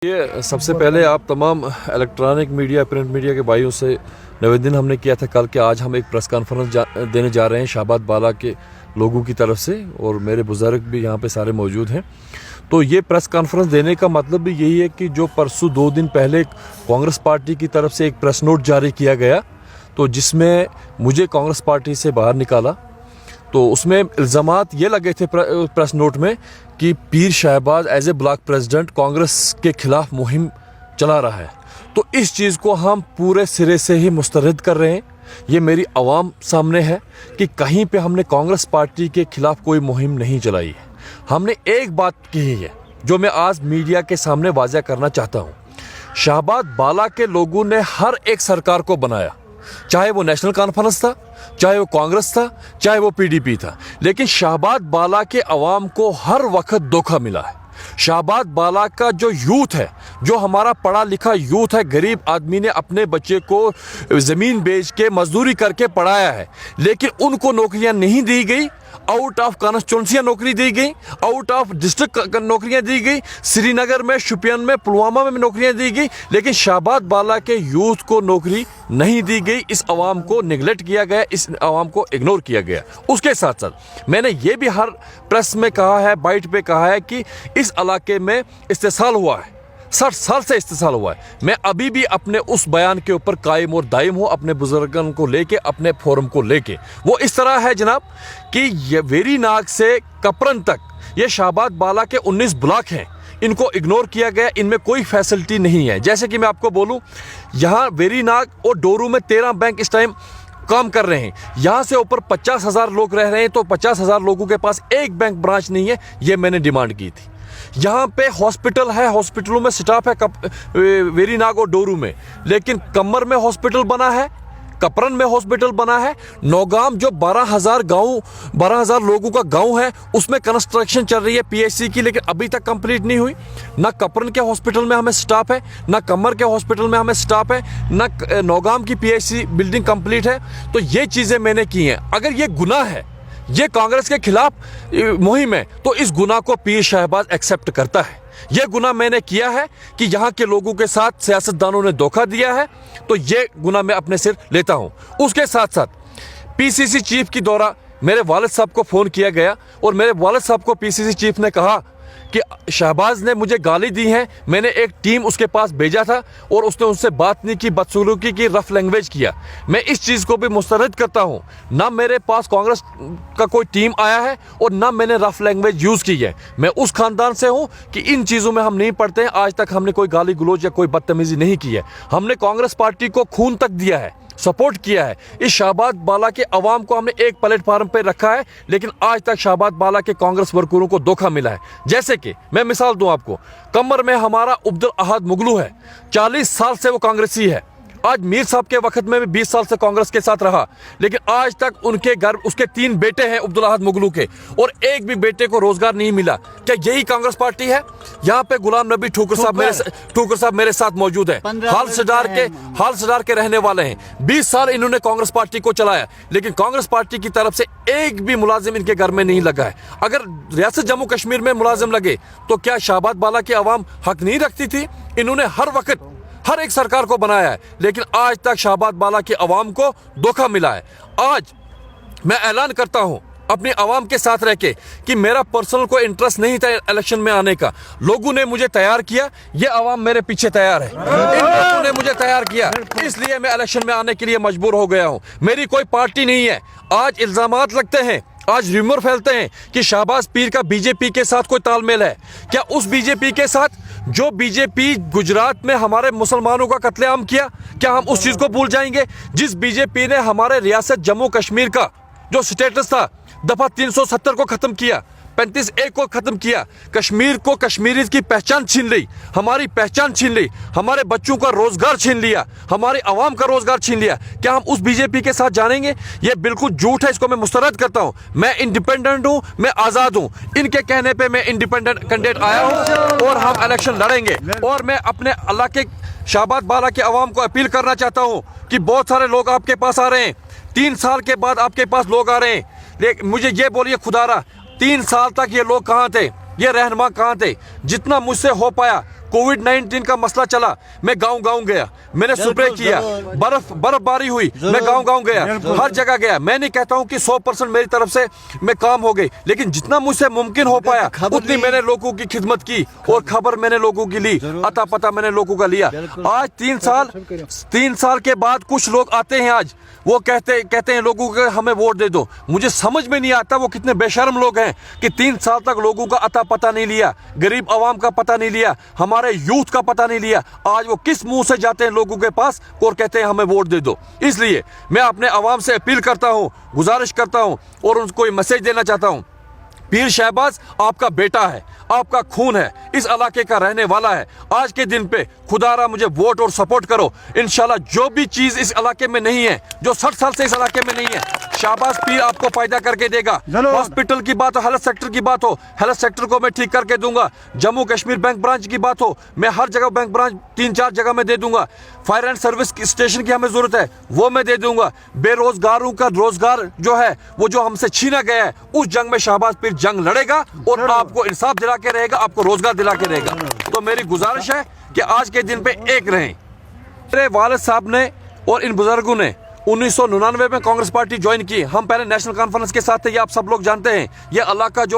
ये सबसे पहले आप तमाम इलेक्ट्रॉनिक मीडिया, प्रिंट मीडिया के भाइयों से निवेदन हमने किया था कल कि आज हम एक प्रेस कॉन्फ्रेंस देने जा रहे हैं शाहबाद बाला के लोगों की तरफ से, और मेरे बुजुर्ग भी यहाँ पे सारे मौजूद हैं। तो ये प्रेस कॉन्फ्रेंस देने का मतलब भी यही है कि जो परसों 2 दिन पहले कांग्रेस पार्टी की तरफ से एक प्रेस नोट जारी किया गया, तो जिसमें मुझे कांग्रेस पार्टी से बाहर निकाला, तो उसमें इल्ज़ामात ये लगे थे प्रेस नोट में कि Pir Shahbaz as a block president Congress के खिलाफ मुहिम चला रहा है। तो इस चीज़ को हम पूरे सिरे से ही मुस्तरद कर रहे हैं। ये मेरी आवाम सामने है कि कहीं पे हमने कांग्रेस पार्टी के खिलाफ कोई मुहिम नहीं चलाई है। हमने एक बात कही है जो मैं आज मीडिया के सामने वाज़ह करना चाहता हूँ। शाहबाद बाला के लोगों ने हर एक सरकार को बनाया, चाहे वो नेशनल कॉन्फ्रेंस था, चाहे वो कांग्रेस था, चाहे वो पीडीपी था, लेकिन शाहबाद बाला के अवाम को हर वक्त धोखा मिला है। शाहबाद बाला का जो यूथ है, जो हमारा पढ़ा लिखा यूथ है, गरीब आदमी ने अपने बच्चे को ज़मीन बेच के मजदूरी करके पढ़ाया है, लेकिन उनको नौकरियां नहीं दी गई। आउट ऑफ कॉन्स्टिट्यूंसियां नौकरी दी गई, आउट ऑफ डिस्ट्रिक्ट नौकरियां दी गई, श्रीनगर में, शुपियन में, पुलवामा में नौकरियां दी गई, लेकिन शाहबाद बाला के यूथ को नौकरी नहीं दी गई। इस आवाम को निगलेक्ट किया गया, इस आवाम को इग्नोर किया गया। उसके साथ साथ मैंने ये भी हर प्रेस में कहा है, बाइट पे कहा है कि इस इलाके में इस्तेसाल हुआ है, 60 साल से इस्तेसाल हुआ है। मैं अभी भी अपने उस बयान के ऊपर कायम और दायम हूँ, अपने बुजुर्गों को लेके, अपने फोरम को लेके। वो इस तरह है जनाब कि ये वेरीनाग से कपरन तक ये शाहबाद बाला के 19 ब्लॉक हैं, इनको इग्नोर किया गया, इनमें कोई फैसिलिटी नहीं है। जैसे कि मैं आपको बोलूँ, यहाँ वेरीनाग और डोरू में 13 बैंक इस टाइम काम कर रहे हैं। यहाँ से ऊपर 50,000 लोग रह रहे हैं, तो 50,000 लोगों के पास एक बैंक ब्रांच नहीं है। ये मैंने डिमांड की थी। यहाँ पे हॉस्पिटल है, हॉस्पिटलों में स्टाफ है वेरीनाग और डोरू में, लेकिन कमर में हॉस्पिटल बना है, कपरन में हॉस्पिटल बना है। नौगाम जो 12,000 लोगों का गांव है, उसमें कंस्ट्रक्शन चल रही है पीएचसी की, लेकिन अभी तक कंप्लीट नहीं हुई। ना कपरन के हॉस्पिटल में हमें स्टाफ है, ना कमर के हॉस्पिटल में हमें स्टाफ है, ना नौगाम की पीएचसी बिल्डिंग कंप्लीट है। तो ये चीज़ें मैंने की हैं। अगर ये गुनाह है, ये कांग्रेस के खिलाफ मुहिम है, तो इस गुनाह को पीर शहबाज एक्सेप्ट करता है। यह गुनाह मैंने किया है कि यहाँ के लोगों के साथ सियासतदानों ने धोखा दिया है, तो ये गुनाह मैं अपने सिर लेता हूँ। उसके साथ साथ पीसीसी चीफ की दौरा मेरे वालिद साहब को फ़ोन किया गया, और मेरे वालिद साहब को पीसीसी चीफ ने कहा कि शहबाज ने मुझे गाली दी है। मैंने एक टीम उसके पास भेजा था और उसने उनसे बात नहीं की, बदसलूकी की, रफ लैंग्वेज किया। मैं इस चीज़ को भी मुस्तरद करता हूँ। ना मेरे पास कांग्रेस का कोई टीम आया है और ना मैंने रफ लैंग्वेज यूज़ की है। मैं उस खानदान से हूँ कि इन चीज़ों में हम नहीं पढ़ते हैं। आज तक हमने कोई गाली गलौज या कोई बदतमीज़ी नहीं की है। हमने कांग्रेस पार्टी को खून तक दिया है, सपोर्ट किया है। इस शाहबाद बाला के अवाम को हमने एक प्लेटफार्म पे रखा है, लेकिन आज तक शाहबाद बाला के कांग्रेस वर्करों को धोखा मिला है। जैसे कि मैं मिसाल दूं आपको, कमर में हमारा अब्दुल अहद मुगलू है, 40 साल से वो कांग्रेसी है। आज मीर साहब के वक्त में भी 20 साल से कांग्रेस के साथ रहा, लेकिन आज तक उनके घर, उसके 3 बेटे हैं अब्दुल अहद मुगलू के, और एक भी बेटे को रोजगार नहीं मिला। क्या यही कांग्रेस पार्टी है? यहाँ पे गुलाम नबी ठुकर साहब मेरे साथ मौजूद है, हाल सडार के रहने वाले हैं। 20 साल इन्होंने कांग्रेस पार्टी को चलाया, लेकिन कांग्रेस पार्टी की तरफ से एक भी मुलाजिम इनके घर में नहीं लगा है। अगर रियासत जम्मू कश्मीर में मुलाजिम लगे, तो क्या शाहबाद बाला की आवाम हक नहीं रखती थी? इन्होंने हर वक्त हर एक सरकार को बनाया है, लेकिन आज तक शाहबाद बाला की आवाम को धोखा मिला है। आज मैं ऐलान करता हूं अपनी आवाम के साथ रह के कि मेरा पर्सनल कोई इंटरेस्ट नहीं था इलेक्शन में आने का। लोगों ने मुझे तैयार किया, ये आवाम मेरे पीछे तैयार है। इन लोगों ने मुझे तैयार किया, इसलिए मैं इलेक्शन में आने के लिए मजबूर हो गया हूं। मेरी कोई पार्टी नहीं है। आज इल्जामात लगते हैं, आज रूमर फैलते हैं कि शाहबाज पीर का बीजेपी के साथ कोई तालमेल है। क्या उस बीजेपी के साथ जो बीजेपी गुजरात में हमारे मुसलमानों का कत्लेआम किया, क्या हम उस चीज़ को भूल जाएंगे? जिस बीजेपी ने हमारे रियासत जम्मू कश्मीर का जो स्टेटस था, दफा 370 को ख़त्म किया, 35A को ख़त्म किया, कश्मीर को, कश्मीरी की पहचान छीन ली, हमारी पहचान छीन ली, हमारे बच्चों का रोज़गार छीन लिया, हमारी आवाम का रोज़गार छीन लिया, क्या हम उस बीजेपी के साथ जानेंगे? ये बिल्कुल झूठ है, इसको मैं मुस्तरद करता हूँ। मैं इंडिपेंडेंट हूँ, मैं आज़ाद हूँ। इनके कहने पर मैं इंडिपेंडेंट कैंडिडेट आया हूँ और हम इलेक्शन लड़ेंगे। और मैं अपने अल्लाह के शाहबाद बाला के अवाम को अपील करना चाहता हूँ कि बहुत सारे लोग आपके पास आ रहे हैं, 3 साल के बाद आपके पास लोग आ रहे हैं, लेकिन मुझे ये बोलिए खुदारा, 3 साल तक ये लोग कहाँ थे? ये रहनुमा कहाँ थे? जितना मुझसे हो पाया कोविड-19 का मसला चला, मैं गांव-गांव गया, मैंने स्प्रे किया, बर्फबारी हुई, मैं गांव-गांव गया, हर जगह गया। मैं नहीं कहता हूं कि 100% मेरी तरफ से मैं काम हो गई, लेकिन जितना मुझसे मुमकिन हो पाया उतनी मैंने लोगों की खिदमत की और खबर मैंने लोगों की ली, अता पता मैंने लोगों का लिया। आज 3 साल के बाद कुछ लोग आते हैं, आज वो कहते हैं लोगों को हमें वोट दे दो। मुझे समझ में नहीं आता वो कितने बेशर्म लोग हैं कि 3 साल तक लोगों का अता पता नहीं लिया, गरीब आवाम का पता नहीं लिया, हमारे यूथ का पता नहीं लिया। आज वो किस मुंह से जाते हैं लोगों के पास और कहते हैं हमें वोट दे दो। इसलिए मैं अपने आवाम से अपील करता हूं, गुजारिश करता हूं और उनको मैसेज देना चाहता हूं, पीर शहबाज आपका बेटा है, आपका खून है, इस इलाके का रहने वाला है। आज के दिन पे खुदारा मुझे वोट और सपोर्ट करो। इंशाल्लाह जो भी चीज इस इलाके में नहीं है, जो 60 साल से इस इलाके में नहीं है, शहबाज पीर आपको फायदा करके देगा। हॉस्पिटल की बात हो, हेल्थ सेक्टर की बात हो, हेल्थ सेक्टर को मैं ठीक करके दूंगा। जम्मू कश्मीर बैंक ब्रांच की बात हो, मैं हर जगह बैंक ब्रांच 3-4 जगह में दे दूंगा। फायर एंड सर्विस स्टेशन की हमें जरूरत है, वो मैं दे दूंगा। बेरोजगारों का रोजगार जो है, वो जो हमसे छीना गया है, उस जंग में शहबाज पीर जंग लड़ेगा और आपको इंसाफ दिला के रहेगा, आपको रोजगार दिला के रहेगा। तो मेरी गुजारिश है कि आज के दिन पे एक रहें। मेरे वालिद साहब ने और इन बुजुर्गों ने 1999 में कांग्रेस पार्टी ज्वाइन की। हम पहले नेशनल कॉन्फ्रेंस के साथ थे, ये आप सब लोग जानते हैं। ये इलाका जो